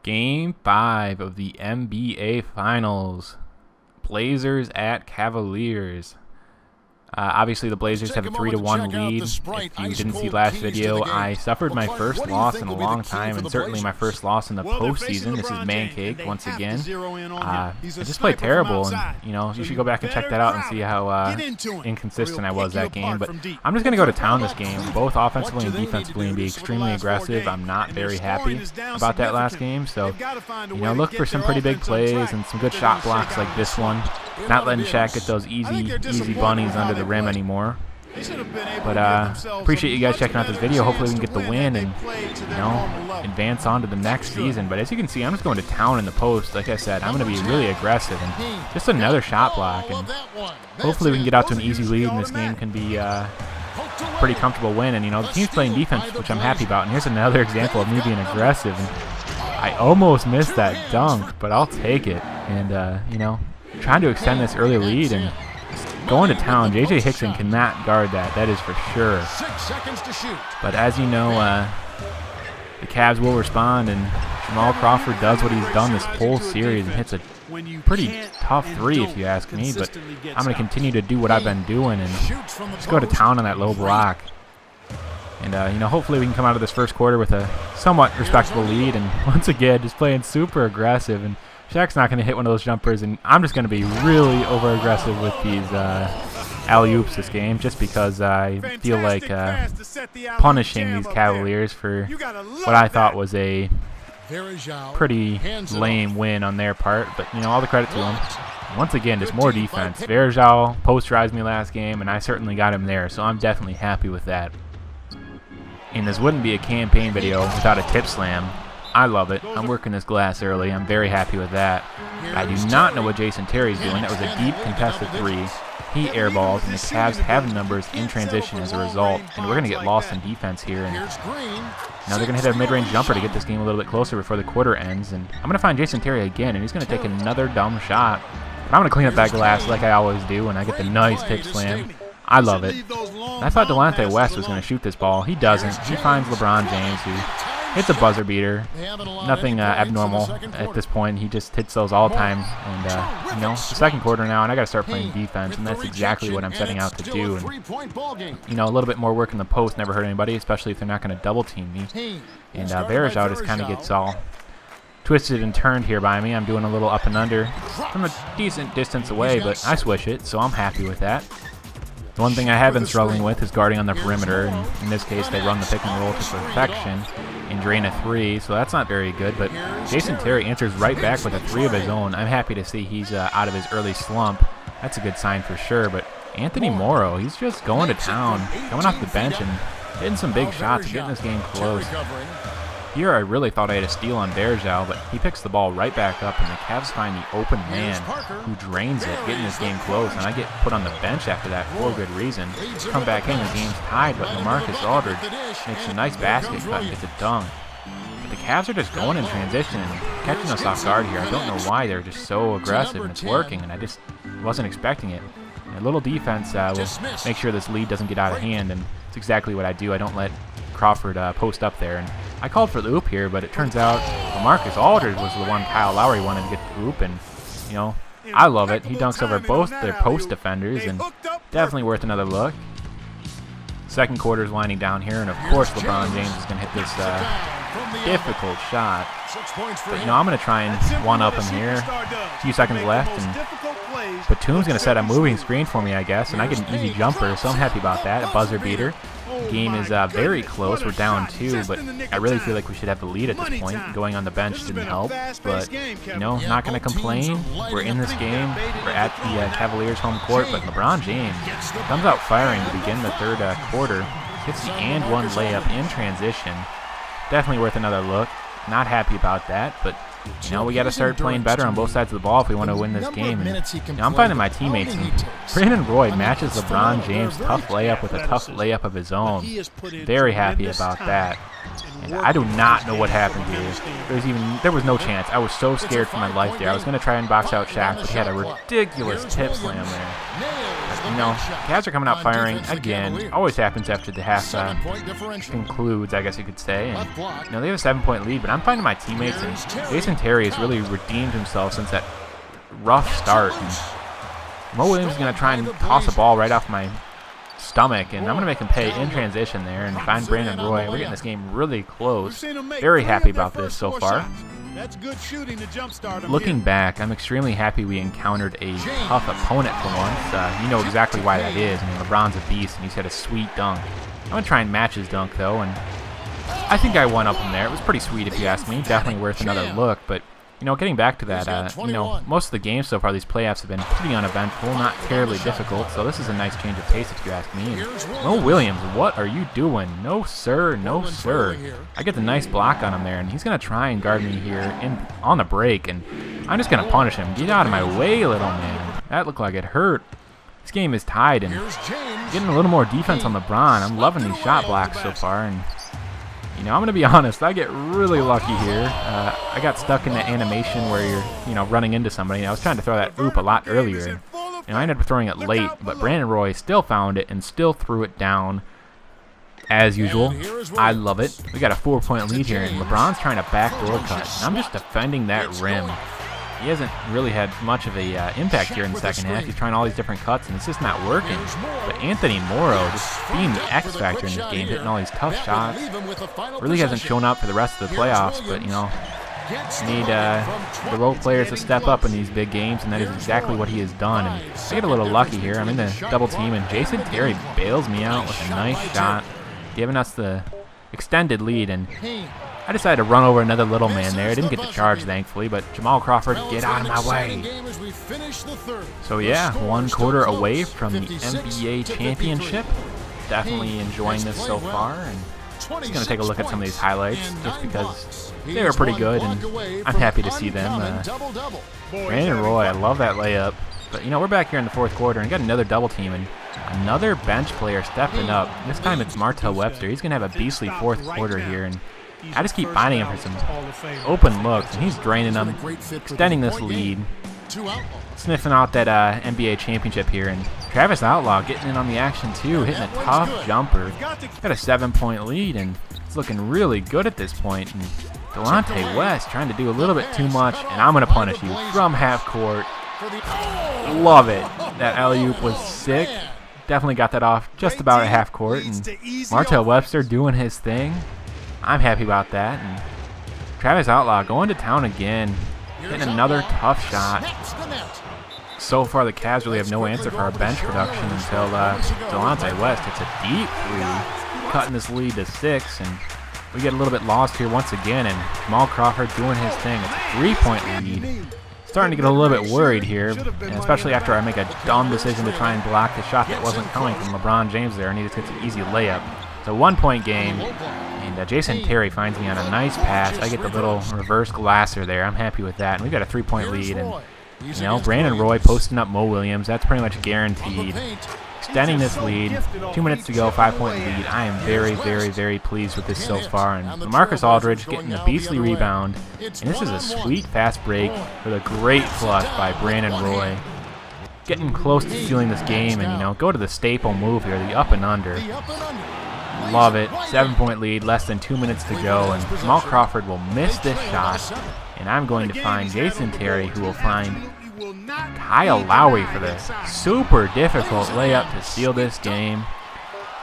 Game 5 of the NBA Finals. Blazers at Cavaliers. Obviously, the Blazers have a 3-1 lead. If you didn't see last video, I suffered my first loss in a long time, and certainly my first loss in the postseason. This is Mancake once again. I just played terrible, and you should go back and check that out and see how inconsistent I was that game. But I'm just going to go to town this game, both offensively and defensively, and be extremely aggressive. I'm not very happy about that last game, so look for some pretty big plays and some good shot blocks like this one. Not letting Shaq get those easy bunnies under the rim anymore. But appreciate you guys checking out this video. Hopefully we can get the win and advance on to the next season. But as you can see, I'm just going to town in the post. Like I said, I'm going to be really aggressive and just another shot block. And hopefully we can get out to an easy lead, and this game can be a pretty comfortable win. And the team's playing defense, which I'm happy about. And here's another example of me being aggressive. And I almost missed that dunk, but I'll take it. And trying to extend this early lead and going to town. J.J. Hickson cannot guard that. That is for sure. But as you know, the Cavs will respond, and Jamal Crawford does what he's done this whole series and hits a pretty tough three, if you ask me. But I'm going to continue to do what I've been doing and just go to town on that low block. And, hopefully we can come out of this first quarter with a somewhat respectable lead. And once again, just playing super aggressive. And Shaq's not going to hit one of those jumpers, and I'm just going to be really over-aggressive with these alley-oops this game, just because I feel like punishing these Cavaliers for what I thought was a pretty lame win on their part. But, all the credit to them. Once again, just more defense. Verjao posterized me last game, and I certainly got him there, so I'm definitely happy with that. And this wouldn't be a campaign video without a tip slam. I love it. I'm working this glass early. I'm very happy with that. I do not know what Jason Terry's doing. That was a deep contested three. He airballs, and the Cavs have numbers in transition as a result. And we're going to get lost in defense here. And now they're going to hit a mid-range jumper to get this game a little bit closer before the quarter ends. And I'm going to find Jason Terry again, and he's going to take another dumb shot. But I'm going to clean up that glass like I always do, and I get the nice tip slam. I love it. And I thought Delonte West was going to shoot this ball. He doesn't. He finds LeBron James, who hits a buzzer beater. Nothing abnormal at this point. He just hits those all the time. And, it's the second quarter now, and I got to start playing defense, and that's exactly what I'm setting out to do. And, a little bit more work in the post never hurt anybody, especially if they're not going to double team me. And Verjao just kind of gets all twisted and turned here by me. I'm doing a little up and under from a decent distance away, but I swish it, so I'm happy with that. The one thing I have been struggling with is guarding on the perimeter, and in this case they run the pick and roll to perfection and drain a three, so that's not very good. But Jason Terry answers right back with a three of his own. I'm happy to see he's out of his early slump. That's a good sign for sure. But Anthony Morrow, he's just going to town, coming off the bench and hitting some big shots and getting this game close. Here I really thought I had a steal on Verjao, but he picks the ball right back up, and the Cavs find the open man who drains it, getting this game close, and I get put on the bench after that for good reason. Come back in, the game's tied, but LaMarcus Aldridge makes a nice basket cut and gets a dunk. But the Cavs are just going in transition and catching us off guard here. I don't know why they're just so aggressive, and it's working, and I just wasn't expecting it. And a little defense will make sure this lead doesn't get out of hand, and it's exactly what I do. I don't let Crawford post up there, and I called for the oop here, but it turns out LaMarcus Aldridge was the one Kyle Lowry wanted to get the oop, and I love it. He dunks over both their post defenders, and definitely worth another look. Second quarter is winding down here, and of course LeBron James is going to hit this difficult shot. But I'm going to try and one-up him here. A few seconds left, and Batum's going to set a moving screen for me, I guess, and I get an easy jumper, so I'm happy about that. A buzzer beater. The game is very close. We're down 2, but I really feel like we should have the lead at this point. Going on the bench didn't help, but not going to complain. We're in this game. We're at the Cavaliers home court, but LeBron James comes out firing to begin the third quarter. Hits the and one layup in transition. Definitely worth another look. Not happy about that, but we got to start playing better on both sides of the ball if we want to win this game. And I'm finding my teammates. Brandon Roy matches LeBron James' tough layup with a tough layup of his own. Very happy about that. And I do not know what happened here. There was no chance. I was so scared for my life there. I was going to try and box out Shaq, but he had a ridiculous tip slam there. you know, Cavs are coming out firing again. Always happens after the half concludes, I guess you could say. And, you know, they have a 7-point lead, but I'm finding my teammates, and Jason Terry has really redeemed himself since that rough start. And Mo Williams is going to try and toss the ball right off my stomach, and I'm going to make him pay in transition there and find Brandon Roy. We're getting this game really close. Very happy about this so far. That's good shooting to jumpstart him. Looking back, I'm extremely happy we encountered a tough opponent for once. You know exactly why that is. I mean, LeBron's a beast, and he's had a sweet dunk. I'm going to try and match his dunk, though, and I think I won up him there. It was pretty sweet, if you ask me. Definitely worth another look, but you know, getting back to that, you know, most of the games so far, these playoffs have been pretty uneventful, not terribly difficult, so this is a nice change of pace if you ask me. And Mo Williams, what are you doing? No, sir, no, sir. I get the nice block on him there, and he's going to try and guard me here on the break, and I'm just going to punish him. Get out of my way, little man. That looked like it hurt. This game is tied, and getting a little more defense on LeBron. I'm loving these shot blocks so far, and you know, I'm going to be honest, I get really lucky here. I got stuck in the animation where you're, you know, running into somebody. I was trying to throw that oop a lot earlier. And, you know, I ended up throwing it late, but Brandon Roy still found it and still threw it down as usual. I love it. We got a 4-point lead here, and LeBron's trying to backdoor cut. And I'm just defending that rim. He hasn't really had much of a impact here in the second half. He's trying all these different cuts, and it's just not working. But Anthony Morrow just being the X factor in this game, hitting all these tough shots. Really hasn't shown up for the rest of the playoffs, but, you know, need the role players to step up in these big games, and that is exactly what he has done. And I get a little lucky here. I'm in the double team, and Jason Terry bails me out with a nice shot, giving us the extended lead. And I decided to run over another little man there. I didn't get the charge, thankfully, but Jamal Crawford, get out of my way. So yeah, 1 quarter away from the NBA championship. Definitely enjoying this so far, and just going to take a look at some of these highlights just because they were pretty good, and I'm happy to see them. Brandon Roy, I love that layup. But, you know, we're back here in the 4th quarter, and got another double team, and another bench player stepping up. This time it's Martell Webster. He's going to have a beastly 4th quarter here, and I just keep finding him for some open looks, and he's draining them, extending this lead, sniffing out that NBA championship here. And Travis Outlaw getting in on the action too, hitting a tough jumper. Got a 7-point lead, and it's looking really good at this point. And Delonte West trying to do a little bit too much, and I'm going to punish you from half court. Love it. That alley-oop was sick. Definitely got that off just about at half court. And Martell Webster doing his thing. I'm happy about that. And Travis Outlaw going to town again, hitting another tough shot. So far, the Cavs really have no answer for our bench production until Delonte West hits a deep 3, cutting this lead to 6, and we get a little bit lost here once again. And Jamal Crawford doing his thing. It's a 3-point lead. Starting to get a little bit worried here, and especially after I make a dumb decision to try and block the shot that wasn't coming from LeBron James there, and he just gets an easy layup. It's a 1-point game. And Jason Terry finds me on a nice pass. I get the little reverse glasser there. I'm happy with that. And we've got a 3-point lead. And, you know, Brandon Roy posting up Mo Williams. That's pretty much guaranteed. Extending this lead. 2 minutes to go, 5-point lead. I am very, very, very pleased with this so far. And LaMarcus Aldridge getting a beastly rebound. And this is a sweet fast break with a great flush by Brandon Roy. Getting close to sealing this game. And, you know, go to the staple move here, the up and under. Love it. 7-point lead, less than 2 minutes to go, and Jamal Crawford will miss this shot, and I'm going to find Jason Terry, who will find Kyle Lowry for the super difficult layup to seal this game.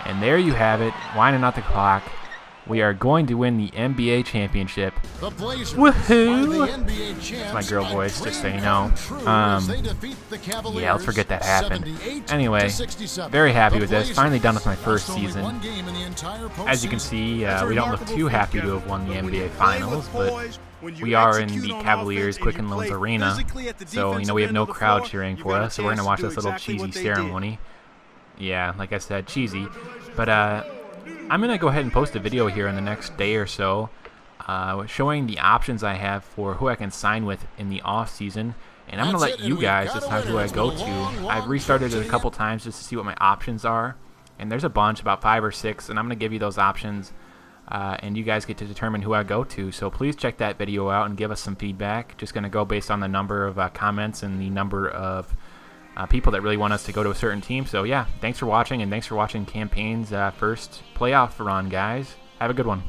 And there you have it, winding out the clock. We are going to win the NBA championship. Woohoo! That's my girl voice, just so you know. Yeah, let's forget that happened. Anyway, very happy with this. Finally done with my first season. As you can see, we don't look too happy to have won the NBA Finals, but we are in the Cavaliers Quicken Loans Arena. So, you know, we have no crowd cheering for us, so we're going to watch this little cheesy ceremony. Yeah, like I said, cheesy. But, I'm going to go ahead and post a video here in the next day or so showing the options I have for who I can sign with in the off-season. And I'm going to let you guys decide who I go to. I've restarted it a couple times just to see what my options are. And there's a bunch, about 5 or 6, and I'm going to give you those options. And you guys get to determine who I go to. So please check that video out and give us some feedback. Just going to go based on the number of comments and the number of people that really want us to go to a certain team. So yeah, thanks for watching, and thanks for watching Campaign's first playoff run, guys. Have a good one.